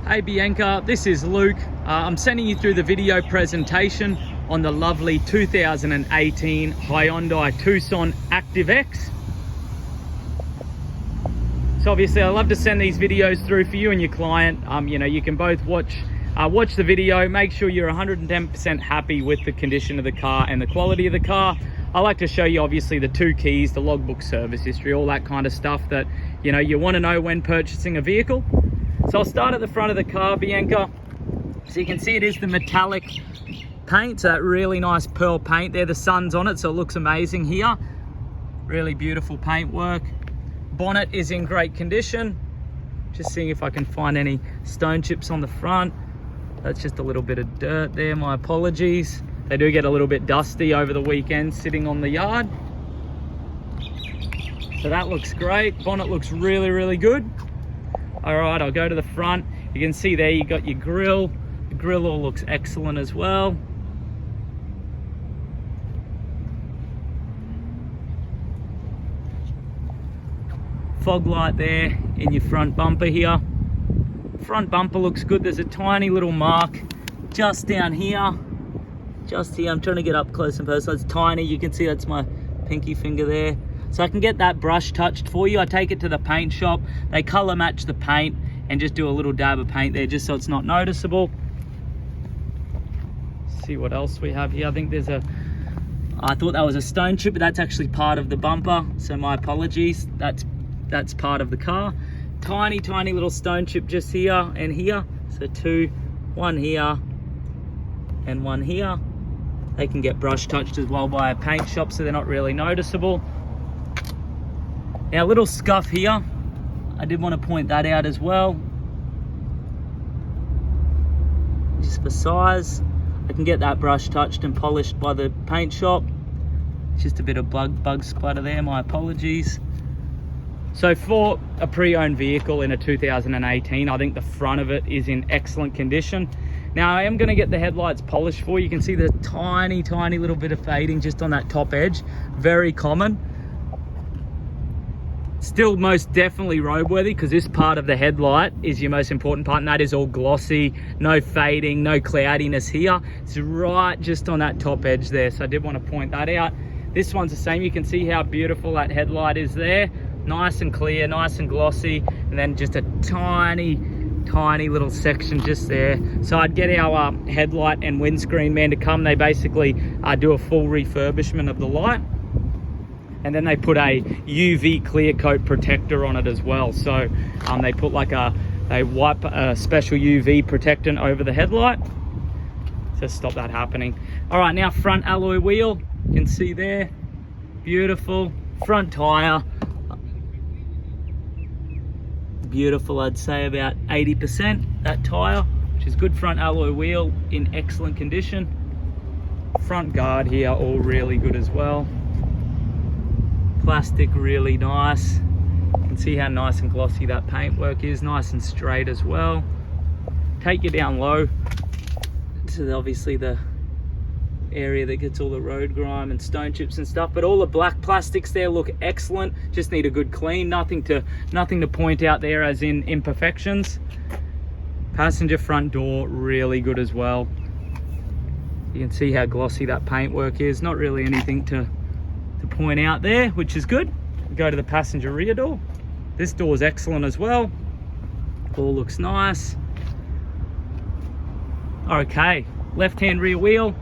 Hey Bianca, this is Luke. I'm sending you through the video presentation on the lovely 2018 Hyundai Tucson Active X. So obviously I love to send these videos through for you and your client. You can both watch the video, make sure you're 110% happy with the condition of the car and the quality of the car. I like to show you obviously the two keys, the logbook, service history, all that kind of stuff that you want to know when purchasing a vehicle. So I'll start at the front of the car, Bianca. So you can see it is the metallic paint, so that really nice pearl paint there. The sun's on it, so it looks amazing here. Really beautiful paint work. Bonnet is in great condition. Just seeing if I can find any stone chips on the front. That's just a little bit of dirt there, my apologies. They do get a little bit dusty over the weekend sitting on the yard. So that looks great. Bonnet looks really, really good. All right, I'll go to the front. You can see there you got your grille. The grille all looks excellent as well. Fog light there in your front bumper here. Front bumper looks good. There's a tiny little mark just down here. Just here, I'm trying to get up close and personal. It's tiny, you can see that's my pinky finger there. So I can get that brush touched for you. I take it to the paint shop. They color match the paint and just do a little dab of paint there just so it's not noticeable. See what else we have here. I think there's I thought that was a stone chip, but that's actually part of the bumper. So my apologies, that's part of the car. Tiny, tiny little stone chip just here and here. So two, one here and one here. They can get brush touched as well by a paint shop, so they're not really noticeable. Now, a little scuff here. I did want to point that out as well. Just for size. I can get that brush touched and polished by the paint shop. Just a bit of bug splatter there, my apologies. So for a pre-owned vehicle in a 2018, I think the front of it is in excellent condition. Now I am going to get the headlights polished for you. You can see the tiny, tiny little bit of fading just on that top edge. Very common. Still most definitely roadworthy because this part of the headlight is your most important part, and that is all glossy, no fading, no cloudiness here. It's right just on that top edge there. So I did want to point that out. This one's the same. You can see how beautiful that headlight is there. Nice and clear, nice and glossy, and then just a tiny, tiny little section just there. So I'd get our headlight and windscreen man to come. They basically do a full refurbishment of the light, and then they put a UV clear coat protector on it as well. So they put like they wipe a special UV protectant over the headlight to stop that happening. All right, now front alloy wheel, you can see there, beautiful. Front tire, beautiful. I'd say about 80% that tire, which is good. Front alloy wheel in excellent condition. Front guard here all really good as well. Plastic really nice. You can see how nice and glossy that paintwork is, nice and straight as well. Take you down low to obviously the area that gets all the road grime and stone chips and stuff, but all the black plastics there look excellent. Just need a good clean. Nothing to point out there as in imperfections. Passenger front door really good as well. You can see how glossy that paintwork is. Not really anything to point out there, which is good. Go to the passenger rear door. This door is excellent as well. All looks nice. Okay, left hand rear wheel.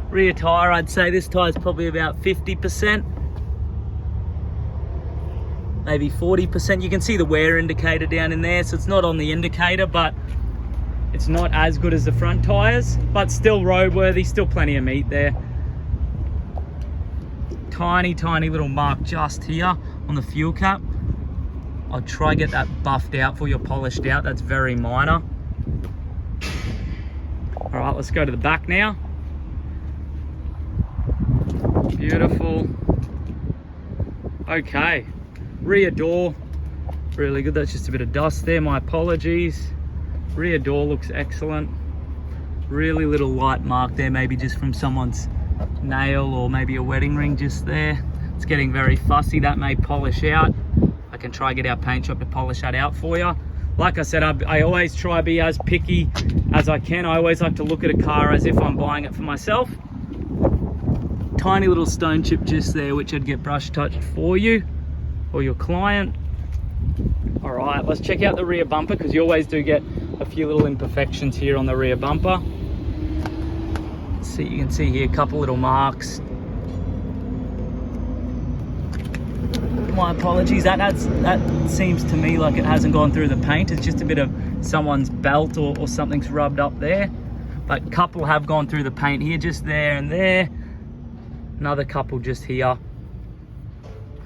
Rear tire, I'd say this tire is probably about 50%, maybe 40%. You can see the wear indicator down in there, so it's not on the indicator, but it's not as good as the front tires, but still roadworthy, still plenty of meat there. Tiny, tiny little mark just here on the fuel cap. I'll try get that buffed out for you, polished out. That's very minor. All right, let's go to the back now. Beautiful. Okay, rear door really good. That's just a bit of dust there, my apologies. Rear door looks excellent. Really little light mark there, maybe just from someone's nail or maybe a wedding ring just there. It's getting very fussy. That may polish out. I can try get our paint shop to polish that out for you. like I said, I always try to be as picky as I can. I always like to look at a car as if I'm buying it for myself. Tiny little stone chip just there, which I'd get brush touched for you or your client. All right, let's check out the rear bumper, because you always do get a few little imperfections here on the rear bumper. See, you can see here a couple little marks. My apologies, that seems to me like it hasn't gone through the paint. It's just a bit of someone's belt or something's rubbed up there. But a couple have gone through the paint here, just there and there. Another couple just here.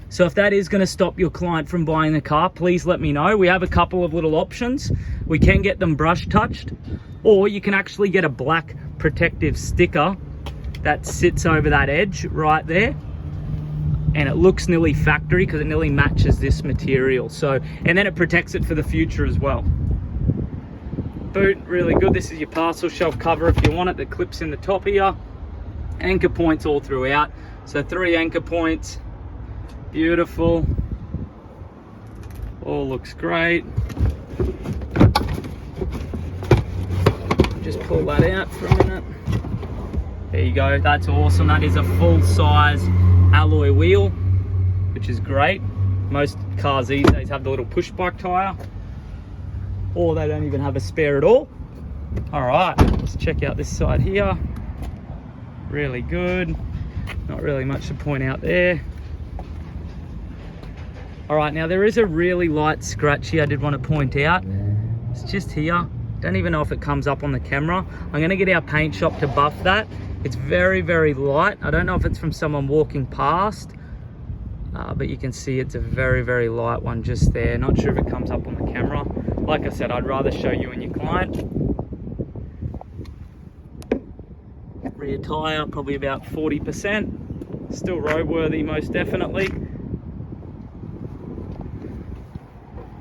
So if that is going to stop your client from buying the car, please let me know. We have a couple of little options. We can get them brush touched, or you can actually get a black protective sticker that sits over that edge right there, and it looks nearly factory because it nearly matches this material. So, and then it protects it for the future as well. Boot, really good. This is your parcel shelf cover if you want it, that clips in the top here. Anchor points all throughout, so 3 anchor points. Beautiful. All looks great. Just pull that out for a minute. There you go, that's awesome. That is a full-size alloy wheel, which is great. Most cars these days have the little push bike tire, or they don't even have a spare at all. All right, let's check out this side here. Really good. Not really much to point out there. All right, now there is a really light scratch here I did want to point out. It's just here. Don't even know if it comes up on the camera. I'm gonna get our paint shop to buff that. It's very, very light. I don't know if it's from someone walking past, but you can see it's a very, very light one just there. Not sure if it comes up on the camera. Like I said, I'd rather show you and your client. Rear tire, probably about 40%. Still roadworthy, most definitely.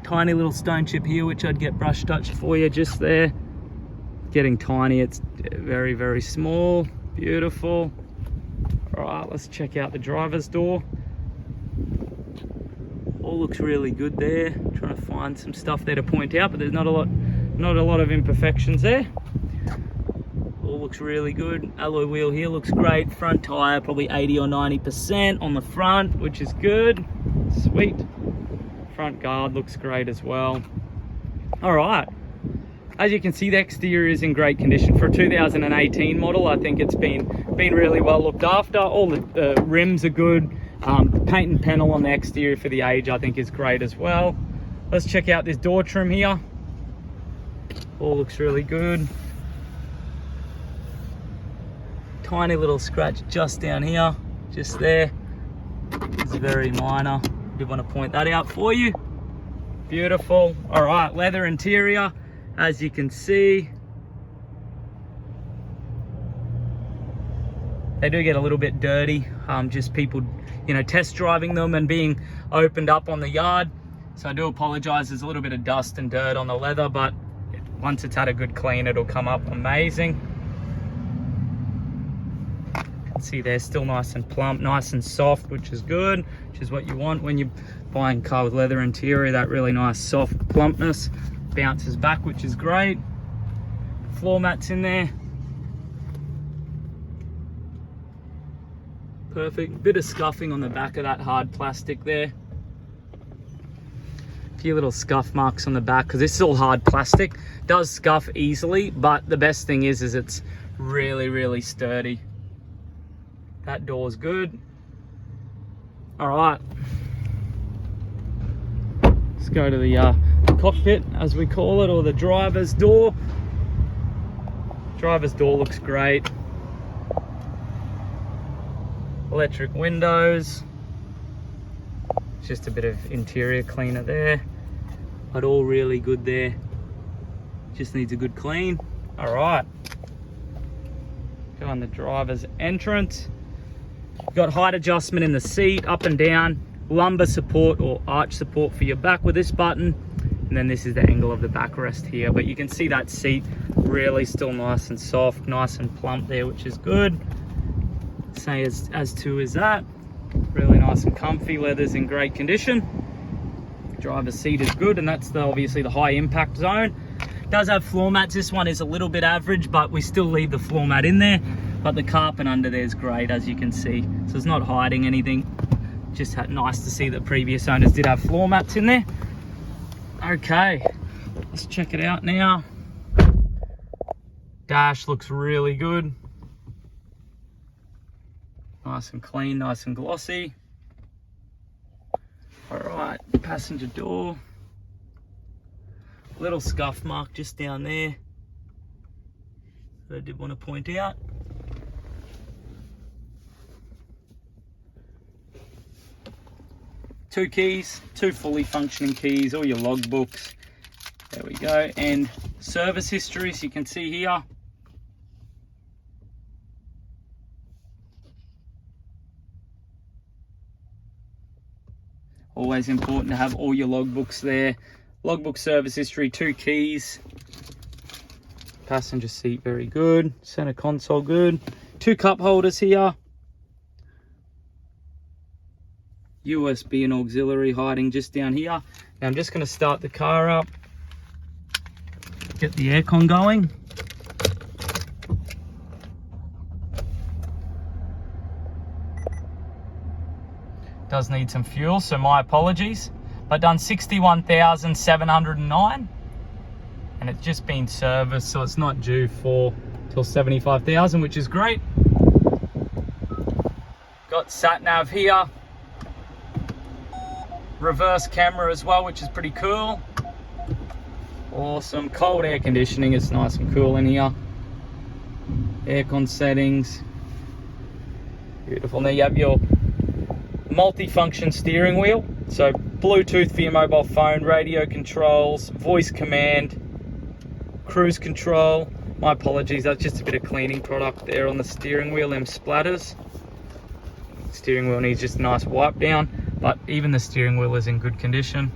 Tiny little stone chip here, which I'd get brush touched for you just there. Getting tiny, it's very, very small. Beautiful. All right, let's check out the driver's door. All looks really good there. Trying to find some stuff there to point out, but there's not a lot of imperfections there. All looks really good. Alloy wheel here looks great. Front tire probably 80 or 90% on the front, which is good. Sweet. Front guard looks great as well. All right, as you can see, the exterior is in great condition for a 2018 model. I think it's been really well looked after. All the rims are good. Paint and panel on the exterior for the age I think is great as well. Let's check out this door trim here. All looks really good. Tiny little scratch just down here, just there. It's very minor. I did want to point that out for you. Beautiful. All right, leather interior, as you can see. They do get a little bit dirty, just people, you know, test driving them and being opened up on the yard. So I do apologize, there's a little bit of dust and dirt on the leather, but once it's had a good clean, it'll come up amazing. See, they're still nice and plump, nice and soft, which is good, which is what you want when you're buying a car with leather interior. That really nice soft plumpness bounces back, which is great. Floor mats in there, perfect. Bit of scuffing on the back of that hard plastic there. A few little scuff marks on the back because this is all hard plastic. Does scuff easily, but the best thing is it's really, really sturdy. That door's good. All right, let's go to the cockpit, as we call it, or the driver's door. Driver's door looks great. Electric windows. Just a bit of interior cleaner there, but all really good there. Just needs a good clean. All right, go on the driver's entrance. Got height adjustment in the seat, up and down, lumbar support or arch support for your back with this button, and then this is the angle of the backrest here. But you can see that seat really still nice and soft, nice and plump there, which is good. Say as to is that. Really nice and comfy. Leather's in great condition. Driver's seat is good, and that's obviously the high impact zone. Does have floor mats. This one is a little bit average, but we still leave the floor mat in there. But the carpet under there is great, as you can see. So it's not hiding anything. Just nice to see that previous owners did have floor mats in there. Okay, let's check it out now. Dash looks really good. Nice and clean, nice and glossy. All right, passenger door. Little scuff mark just down there that I did want to point out. Two keys, two fully functioning keys, all your logbooks. There we go. And service history, so you can see here. Always important to have all your logbooks there. Logbook, service history, two keys. Passenger seat, very good. Center console, good. Two cup holders here. USB and auxiliary hiding just down here. Now I'm just going to start the car up. Get the aircon going. Does need some fuel, so my apologies. But done 61,709, and it's just been serviced, so it's not due for till 75,000, which is great. Got sat nav here, reverse camera as well, which is pretty cool. Awesome. Cold air conditioning, it's nice and cool in here. Aircon settings, beautiful. Now you have your multi-function steering wheel, so Bluetooth for your mobile phone, radio controls, voice command, cruise control. My apologies, that's just a bit of cleaning product there on the steering wheel, them splatters. Steering wheel needs just a nice wipe down, but even the steering wheel is in good condition.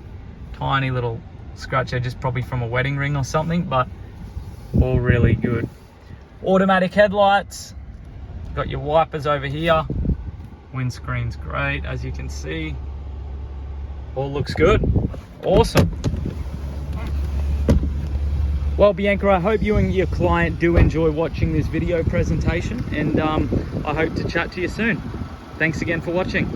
Tiny little scratch there, just probably from a wedding ring or something, but all really good. Automatic headlights, got your wipers over here. Windscreen's great, as you can see. All looks good. Awesome. Well, Bianca, I hope you and your client do enjoy watching this video presentation, and I hope to chat to you soon. Thanks again for watching.